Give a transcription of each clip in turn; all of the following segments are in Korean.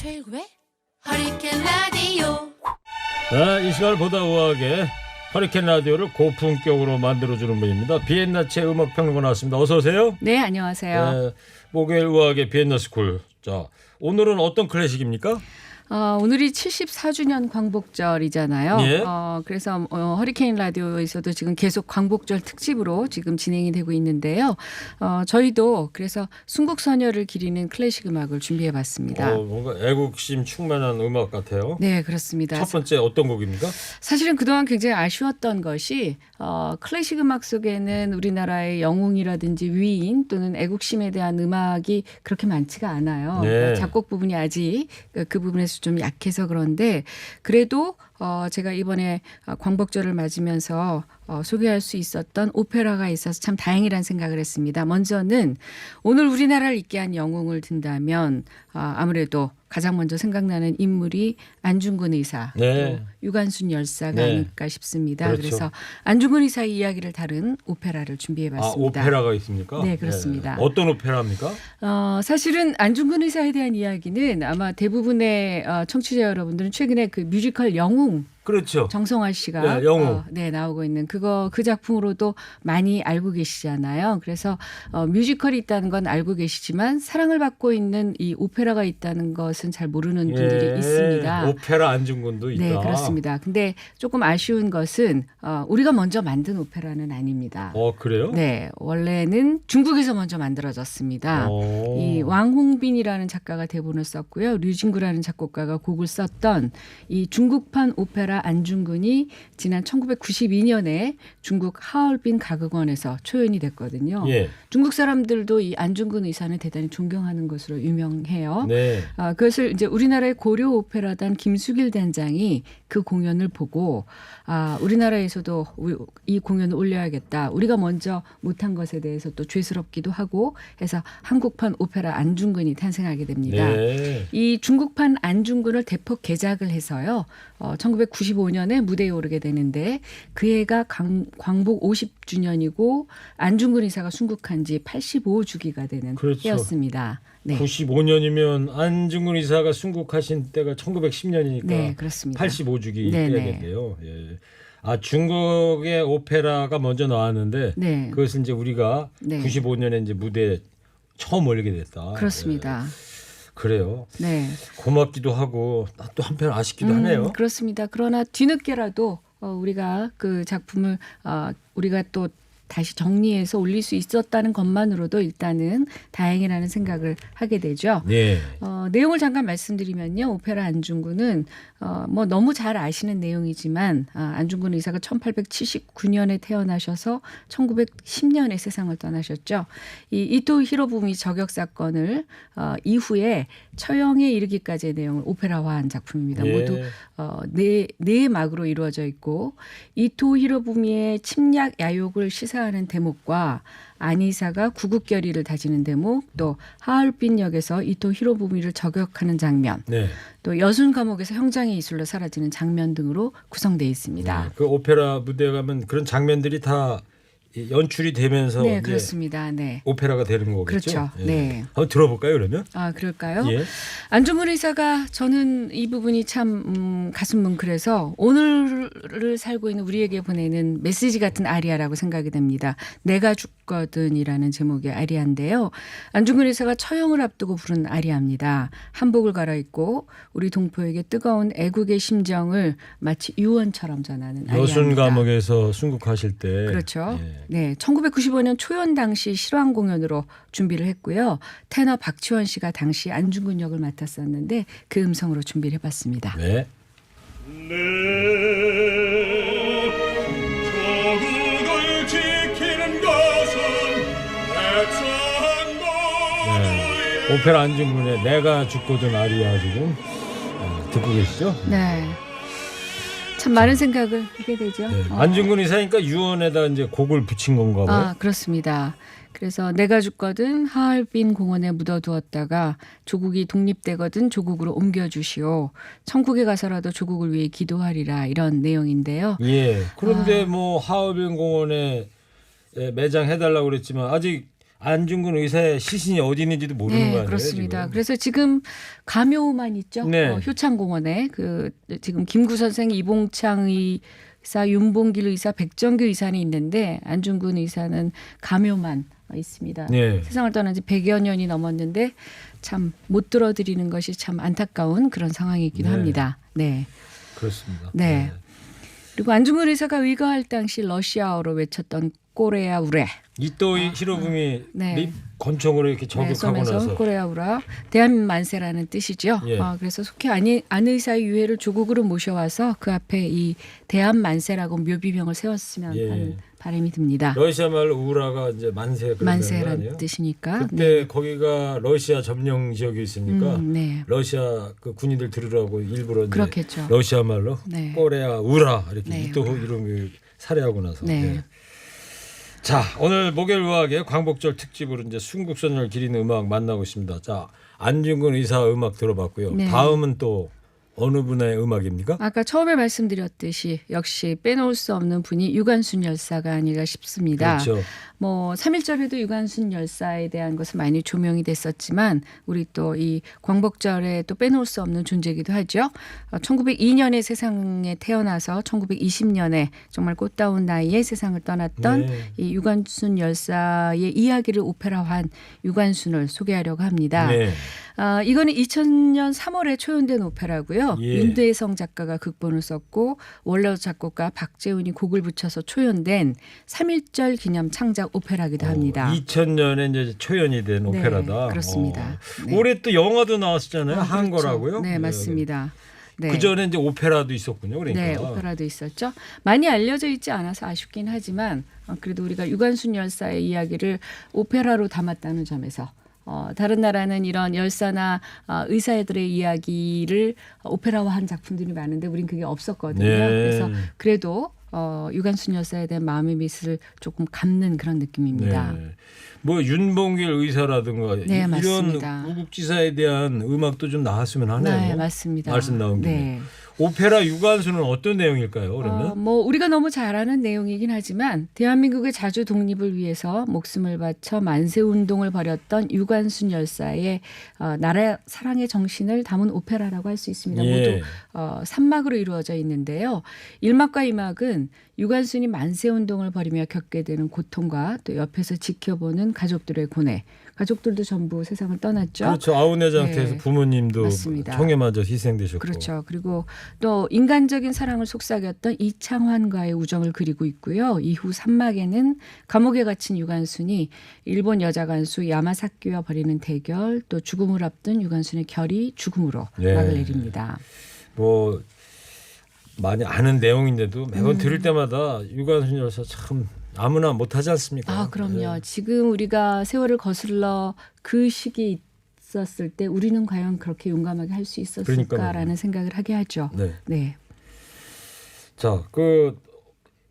최일구의 허리케인 라디오. 이 시간을 보다 우아하게 허리케인 라디오를 고품격으로 만들어주는 분입니다. 비엔나체 음악평론가 나왔습니다. 어서 오세요. 네, 안녕하세요. 목요일 우아하게 비엔나 스쿨. 자, 오늘은 어떤 클래식입니까? 오늘이 74주년 광복절이잖아요. 예. 그래서 허리케인 라디오에서도 지금 계속 광복절 특집으로 지금 진행이 되고 있는데요. 저희도 그래서 순국선열을 기리는 클래식 음악을 준비해봤습니다. 뭔가 애국심 충만한 음악 같아요. 네, 그렇습니다. 첫 번째 어떤 곡입니까? 사실은 그동안 굉장히 아쉬웠던 것이 클래식 음악 속에는 우리나라의 영웅이라든지 위인 또는 애국심에 대한 음악이 그렇게 많지가 않아요. 네. 그러니까 작곡 부분이 아직 그 부분에서 좀 약해서 그런데 그래도 제가 이번에 광복절을 맞으면서 소개할 수 있었던 오페라가 있어서 참 다행이라는 생각을 했습니다. 먼저는 오늘 우리나라를 있게 한 영웅을 든다면 아무래도 가장 먼저 생각나는 인물이 안중근 의사, 네. 또 유관순 열사가 네. 아닐까 싶습니다. 그렇죠. 그래서 안중근 의사의 이야기를 다룬 오페라를 준비해봤습니다. 오페라가 있습니까? 네, 그렇습니다. 네. 어떤 오페라입니까? 사실은 안중근 의사에 대한 이야기는 아마 대부분의 청취자 여러분들은 최근에 그 뮤지컬 영웅 그렇죠. 정성화 씨가 네, 영웅. 나오고 있는 그 작품으로도 많이 알고 계시잖아요. 그래서 뮤지컬이 있다는 건 알고 계시지만 사랑을 받고 있는 이 오페라가 있다는 것은 잘 모르는 분들이 있습니다. 오페라 안중근도 있다. 네, 그렇습니다. 근데 조금 아쉬운 것은 우리가 먼저 만든 오페라는 아닙니다. 그래요? 네, 원래는 중국에서 먼저 만들어졌습니다. 이 왕홍빈이라는 작가가 대본을 썼고요. 류진구라는 작곡가가 곡을 썼던 이 중국판 오페라 안중근이 지난 1992년에 중국 하얼빈 가극원에서 초연이 됐거든요. 예. 중국 사람들도 이 안중근 의사는 대단히 존경하는 것으로 유명해요. 네. 그것을 이제 우리나라의 고려 오페라단 김수길 단장이 그 공연을 보고 우리나라에서도 이 공연을 올려야겠다. 우리가 먼저 못한 것에 대해서 또 죄스럽기도 하고 해서 한국판 오페라 안중근이 탄생하게 됩니다. 네. 이 중국판 안중근을 대폭 개작을 해서요. 1995년에 무대에 오르게 되는데 그 해가 광복 50주년이고 안중근 의사가 순국한 지 85주기가 되는 그렇죠. 해였습니다. 네. 95년이면 안중근 의사가 순국하신 때가 1910년이니까 네, 그렇습니다. 85주기 네네. 해야겠네요. 예. 중국의 오페라가 먼저 나왔는데 네. 그것은 이제 우리가 네. 95년에 이제 무대에 처음 올리게 됐다. 그렇습니다. 예. 그래요. 네. 고맙기도 하고 또 한편 아쉽기도 하네요. 그렇습니다. 그러나 뒤늦게라도 우리가 그 작품을 우리가 또 다시 정리해서 올릴 수 있었다는 것만으로도 일단은 다행이라는 생각을 하게 되죠. 네. 내용을 잠깐 말씀드리면요. 오페라 안중근은 뭐 너무 잘 아시는 내용이지만 안중근 의사가 1879년에 태어나셔서 1910년에 세상을 떠나셨죠. 이 이토 히로부미 저격 사건을 이후에 처형에 이르기까지의 내용을 오페라화한 작품입니다. 예. 모두 네 막으로 이루어져 있고 이토 히로부미의 침략 야욕을 시사하는 대목과 안이사가 구국결의를 다지는 대목, 또 하얼빈역에서 이토 히로부미를 저격하는 장면, 네. 또 여순 감옥에서 형장의 이슬로 사라지는 장면 등으로 구성되어 있습니다. 네. 그 오페라 무대에 가면 그런 장면들이 다 연출이 되면서 네, 이제 그렇습니다. 네. 오페라가 되는 거겠죠. 그렇죠. 예. 네. 한번 들어볼까요, 그러면? 그럴까요? 예. 안중근 의사가 저는 이 부분이 참 가슴 뭉클해서 오늘을 살고 있는 우리에게 보내는 메시지 같은 아리아라고 생각이 됩니다. 내가 죽거든이라는 제목의 아리아인데요. 안중근 의사가 처형을 앞두고 부른 아리아입니다. 한복을 갈아입고 우리 동포에게 뜨거운 애국의 심정을 마치 유언처럼 전하는 아리아입니다. 여순 감옥에서 순국하실 때. 그렇죠. 예. 네, 1995년 초연 당시 실황 공연으로 준비를 했고요. 테너 박치원 씨가 당시 안중근 역을 맡았었는데 그 음성으로 준비를 해봤습니다. 네. 조국을 지키는 것은 백성과 오페라 안중근의 내가 죽거든 아리아 지금 듣고 계시죠? 네, 참 많은 생각을 하게 되죠. 네. 안중근 의사니까 유언에다 이제 곡을 붙인 건가 봐요. 그렇습니다. 그래서 내가 죽거든 하얼빈 공원에 묻어두었다가 조국이 독립되거든 조국으로 옮겨주시오. 천국에 가서라도 조국을 위해 기도하리라 이런 내용인데요. 예. 그런데 뭐 하얼빈 공원에 매장해달라고 그랬지만 아직 안중근 의사의 시신이 어디 있는지도 모르는 거 아니에요? 그렇습니다. 지금? 그래서 지금 가묘만 있죠. 네. 효창공원에 그 지금 김구 선생, 이봉창 의사, 윤봉길 의사, 백정규 의사는 있는데 안중근 의사는 가묘만 있습니다. 네. 세상을 떠난 지 100여 년이 넘었는데 참 못 들어드리는 것이 참 안타까운 그런 상황이기도 네. 합니다. 네. 그렇습니다. 네. 그리고 안중근 의사가 의거할 당시 러시아어로 외쳤던 꼬레야 우레. 이토이 히로부미 네. 권총으로 이렇게 저격하고 쏘면서 나서 꼬레야 우라 대한 만세라는 뜻이죠. 예. 그래서 속히 안 의사의 유해를 조국으로 모셔와서 그 앞에 이 대한 만세라고 묘비명을 세웠으면 예. 하는 바람이 듭니다. 러시아 말로 우라가 이제 만세 그런 거 아니에요? 만세라는 뜻이니까. 그때 거기가 러시아 점령 지역이 있으니까 네. 러시아 그 군인들 들으라고 일부러 이제 그렇겠죠. 러시아 말로 네. 꼬레야 우라 이렇게 네, 이토 이름을 살해하고 나서. 네. 네. 자 오늘 목요일 의학의 광복절 특집으로 이제 순국선을 기리는 음악 만나고 있습니다. 자 안중근 의사 음악 들어봤고요. 네. 다음은 또 어느 분의 음악입니까? 아까 처음에 말씀드렸듯이 역시 빼놓을 수 없는 분이 유관순 열사가 아닐까 싶습니다. 그렇죠. 뭐 3.1절에도 유관순 열사에 대한 것은 많이 조명이 됐었지만 우리 또 이 광복절에 또 빼놓을 수 없는 존재이기도 하죠. 1902년에 세상에 태어나서 1920년에 정말 꽃다운 나이에 세상을 떠났던 네. 이 유관순 열사의 이야기를 오페라화한 유관순을 소개하려고 합니다. 네. 이거는 2000년 3월에 초연된 오페라고요. 예. 윤대성 작가가 극본을 썼고 원래 작곡가 박재훈이 곡을 붙여서 초연된 3.1절 기념 창작 오페라기도 합니다. 2000년에 이제 초연이 된 네, 오페라다. 그렇습니다. 네. 올해 또 영화도 나왔었잖아요. 한 그렇죠. 거라고요? 네, 맞습니다. 네. 그 전에 이제 오페라도 있었군요. 그러니까. 네, 오페라도 있었죠. 많이 알려져 있지 않아서 아쉽긴 하지만 그래도 우리가 유관순 열사의 이야기를 오페라로 담았다는 점에서 다른 나라는 이런 열사나 의사들의 이야기를 오페라화한 작품들이 많은데 우린 그게 없었거든요. 네. 그래서 그래도 유관순 열사에 대한 마음의 밑을 조금 감는 그런 느낌입니다. 네. 뭐 윤봉길 의사라든가 네, 이런 맞습니다. 우국지사에 대한 음악도 좀 나왔으면 하네요. 네, 맞습니다. 말씀 나온 김에. 네. 오페라 유관순은 어떤 내용일까요? 그러면? 뭐 우리가 너무 잘 아는 내용이긴 하지만 대한민국의 자주 독립을 위해서 목숨을 바쳐 만세 운동을 벌였던 유관순 열사의 나라 사랑의 정신을 담은 오페라라고 할 수 있습니다. 예. 모두 3막으로 이루어져 있는데요. 1막과 2막은 유관순이 만세 운동을 벌이며 겪게 되는 고통과 또 옆에서 지켜보는 가족들의 고뇌. 가족들도 전부 세상을 떠났죠. 그렇죠. 아우네장터에서 네. 부모님도 맞습니다. 총에 맞아 희생되셨고. 그렇죠. 그리고 또 인간적인 사랑을 속삭였던 이창환과의 우정을 그리고 있고요. 이후 3막에는 감옥에 갇힌 유관순이 일본 여자 간수 야마사키와 벌이는 대결, 또 죽음을 앞둔 유관순의 결이 죽음으로 네. 막을 내립니다. 뭐 많이 아는 내용인데도 매번 들을 때마다 유관순 열사 참 아무나 못하지 않습니까? 그럼요. 네. 지금 우리가 세월을 거슬러 그 시기에 있었을 때 우리는 과연 그렇게 용감하게 할 수 있었을까라는 그러니까요. 생각을 하게 하죠. 네. 네. 자,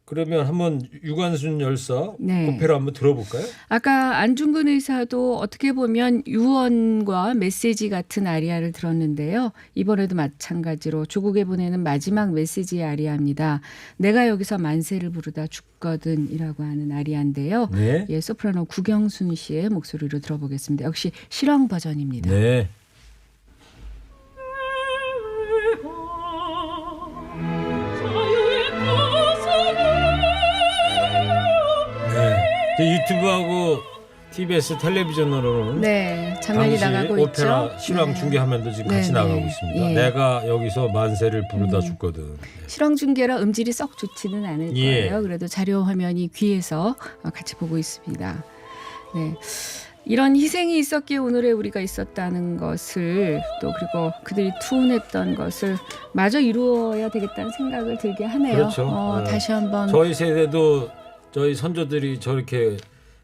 그러면 한번 유관순 열사 네. 오페라 한번 들어볼까요? 아까 안중근 의사도 어떻게 보면 유언과 메시지 같은 아리아를 들었는데요. 이번에도 마찬가지로 조국에 보내는 마지막 메시지의 아리아입니다. 내가 여기서 만세를 부르다 죽거든이라고 하는 아리아인데요. 네. 예, 소프라노 구경순 씨의 목소리로 들어보겠습니다. 역시 실황 버전입니다. 네. 네. 유튜브하고 TBS 텔레비전으로는 네, 장면이 당시 나가고 오페라 있죠. 실황 네. 중계화면도 지금 같이 네, 나가고 네. 있습니다. 예. 내가 여기서 만세를 부르다 죽거든. 실황 중계라 음질이 썩 좋지는 않을 예. 거예요. 그래도 자료 화면이 귀에서 같이 보고 있습니다. 네. 이런 희생이 있었기에 오늘의 우리가 있었다는 것을 또 그리고 그들이 투혼했던 것을 마저 이루어야 되겠다는 생각을 들게 하네요. 그렇죠. 네. 다시 한번 저희 세대도 저희 선조들이 저렇게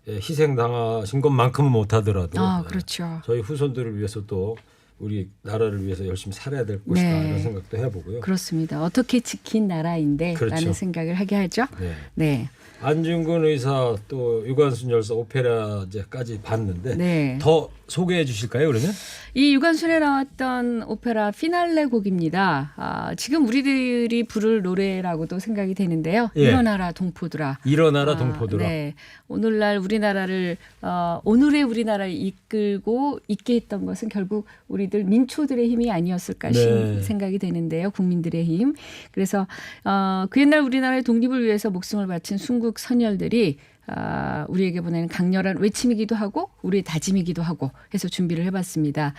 희생당하신 것만큼은 못하더라도 그렇죠. 저희 후손들을 위해서 또 우리 나라를 위해서 열심히 살아야 될 것이다 네. 이런 생각도 해보고요. 그렇습니다. 어떻게 지킨 나라인데 그렇죠. 라는 생각을 하게 하죠. 네. 네. 안중근 의사 또 유관순 열사 오페라제까지 봤는데 네. 더 소개해 주실까요? 그러면 이 유관순에 나왔던 오페라 피날레 곡입니다. 지금 우리들이 부를 노래라고도 생각이 되는데요. 예. 일어나라 동포들아. 일어나라 동포들아. 네. 오늘날 우리나라를 오늘의 우리나라를 이끌고 있게 했던 것은 결국 우리들 민초들의 힘이 아니었을까 네. 생각이 되는데요. 국민들의 힘. 그래서 그 옛날 우리나라의 독립을 위해서 목숨을 바친 순국 선열들이 우리에게 보내는 강렬한 외침이기도 하고 우리의 다짐이기도 하고 해서 준비를 해봤습니다.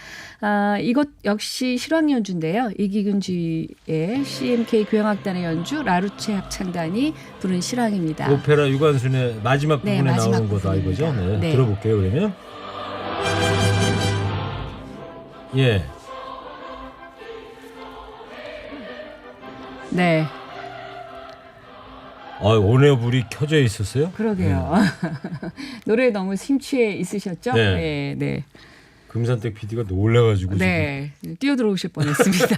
이것 역시 실황 연주인데요. 이기근 지의 CMK 교향악단의 연주 라루체 합창단이 부른 실황입니다. 오페라 유관순의 마지막 네, 부분에 마지막 나오는 거다 이거죠? 부분입니다. 네. 네. 들어볼게요 그러면. 예. 네, 오네어 불이 켜져 있었어요? 그러게요. 노래에 너무 심취해 있으셨죠? 네. 네, 네. 금산택 PD가 놀라가지고 네. 뛰어들어오실 뻔했습니다.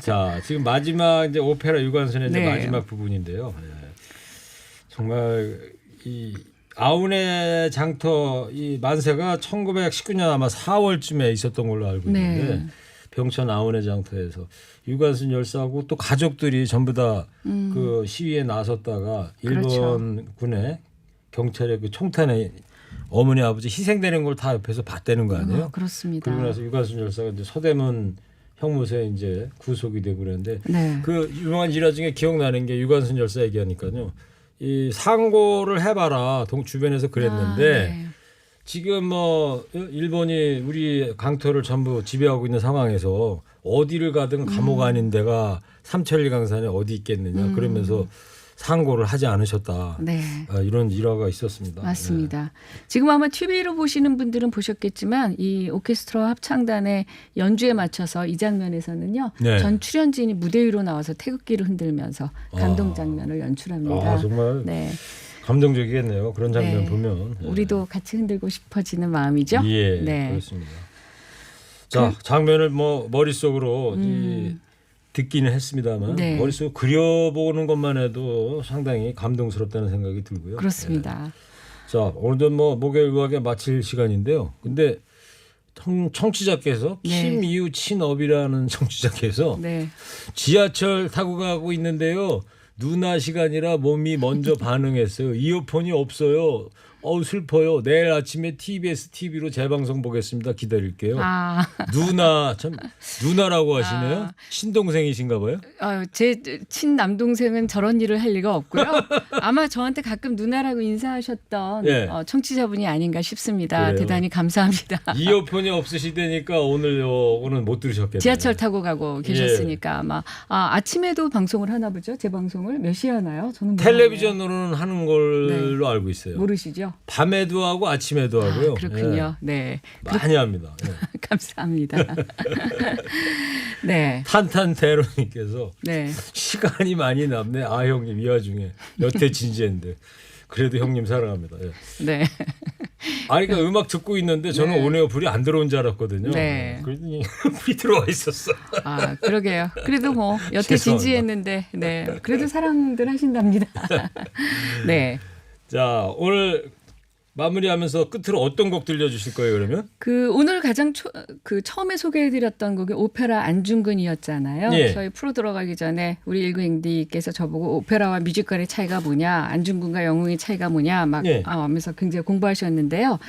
자, 지금 마지막 이제 오페라 유관순의 이제 네. 마지막 부분인데요. 예. 정말 이 아우네 장터 이 만세가 1919년 아마 4월쯤에 있었던 걸로 알고 있는데 네. 병천 아우네 장터에서 유관순 열사하고 또 가족들이 전부 다 그 시위에 나섰다가 그렇죠. 일본 군의 경찰의 그 총탄에 어머니 아버지 희생되는 걸 다 옆에서 봤다는 거 아니에요? 그렇습니다. 그리고 나서 유관순 열사가 이제 서대문 형무소에 이제 구속이 되고 그랬는데 네. 그 유명한 일화 중에 기억나는 게 유관순 열사 얘기하니까요. 이 상고를 해봐라 주변에서 그랬는데 네. 지금 뭐 일본이 우리 강토를 전부 지배하고 있는 상황에서 어디를 가든 감옥 아닌 데가 삼천리 강산에 어디 있겠느냐 그러면서 상고를 하지 않으셨다. 네. 이런 일화가 있었습니다. 맞습니다. 지금 아마 TV로 보시는 분들은 보셨겠지만 이 오케스트라 합창단의 연주에 맞춰서 이 장면에서는요. 네. 전 출연진이 무대 위로 나와서 태극기를 흔들면서 감동 장면을 연출합니다. 아, 정말 네. 감동적이겠네요. 그런 장면 네. 보면. 예. 우리도 같이 흔들고 싶어지는 마음이죠. 예, 네. 그렇습니다. 자, 장면을 뭐 머릿속으로 듣기는 했습니다만 네. 머릿속으로 그려보는 것만 해도 상당히 감동스럽다는 생각이 들고요. 그렇습니다. 예. 자, 오늘도 뭐 목요일 의학에 마칠 시간인데요. 근데 청취자께서 네. 김이우 친업이라는 청취자께서 네. 지하철 타고 가고 있는데요. 누나 시간이라 몸이 먼저 반응했어요. 이어폰이 없어요. 슬퍼요. 내일 아침에 TBS TV로 재방송 보겠습니다. 기다릴게요. 누나 참 누나라고 하시네요. 신동생이신가 봐요. 제 친남동생은 저런 일을 할 리가 없고요. 아마 저한테 가끔 누나라고 인사하셨던 예. 청취자분이 아닌가 싶습니다. 그래요. 대단히 감사합니다. 이어폰이 없으시다니까 오늘은 못 들으셨겠네요. 지하철 타고 가고 계셨으니까 아마 아침에도 방송을 하나 보죠. 재방송을 몇 시에 하나요? 저는 텔레비전으로는 하는 걸로 알고 있어요. 모르시죠? 밤에도 하고 아침에도 하고요. 그렇군요. 예. 네. 많이 합니다. 예. 감사합니다. 네. 탄탄테로님께서 네. 시간이 많이 남네. 형님 이 와중에 여태 진지했는데 그래도 형님 사랑합니다. 예. 네. 그러니까 음악 듣고 있는데 저는 네. 오네어 불이 안 들어온 줄 알았거든요. 네. 그랬더니 불이 들어와 있었어. 그러게요. 그래도 뭐 여태 죄송합니다. 진지했는데, 네. 그래도 사랑들 하신답니다. 네. 자, 오늘 마무리하면서 끝으로 어떤 곡 들려주실 거예요, 그러면? 오늘 가장 처음에 소개해드렸던 곡이 오페라 안중근이었잖아요. 예. 저희 프로 들어가기 전에 우리 19행디께서 저보고 오페라와 뮤지컬의 차이가 뭐냐, 안중근과 영웅의 차이가 뭐냐 예. 하면서 굉장히 공부하셨는데요.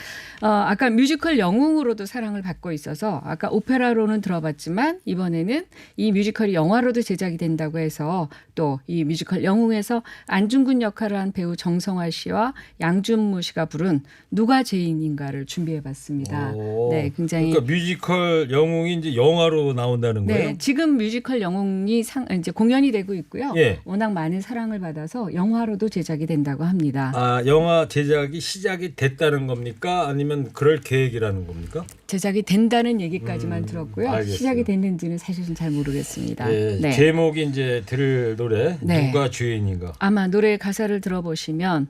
아까 뮤지컬 영웅으로도 사랑을 받고 있어서 아까 오페라로는 들어봤지만 이번에는 이 뮤지컬이 영화로도 제작이 된다고 해서 또 이 뮤지컬 영웅에서 안중근 역할을 한 배우 정성화 씨와 양준무 씨가 부른 누가 죄인인가를 준비해봤습니다. 네, 굉장히 그러니까 뮤지컬 영웅이 이제 영화로 나온다는 거예요? 네, 지금 뮤지컬 영웅이 이제 공연이 되고 있고요. 예. 워낙 많은 사랑을 받아서 영화로도 제작이 된다고 합니다. 영화 제작이 시작이 됐다는 겁니까? 아니면 그럴 계획이라는 겁니까? 제작이 된다는 얘기까지만 들었고요. 알겠어요. 시작이 됐는지는 사실은 잘 모르겠습니다. 예, 네. 제목이 이제 들을 노래 네. 누가 죄인인가? 아마 노래 가사를 들어보시면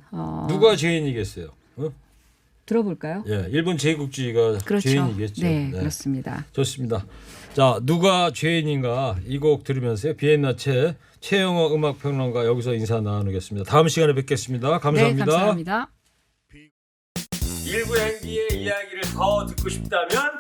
누가 죄인이겠어요? 들어볼까요? 예, 일본 제국주의가 그렇죠. 죄인이겠죠. 네, 그렇습니다. 좋습니다. 자, 누가 죄인인가 이 곡 들으면서 비엔나체 최영호 음악평론가 여기서 인사 나누겠습니다. 다음 시간에 뵙겠습니다. 감사합니다. 네, 감사합니다. 일부 행기의 이야기를 더 듣고 싶다면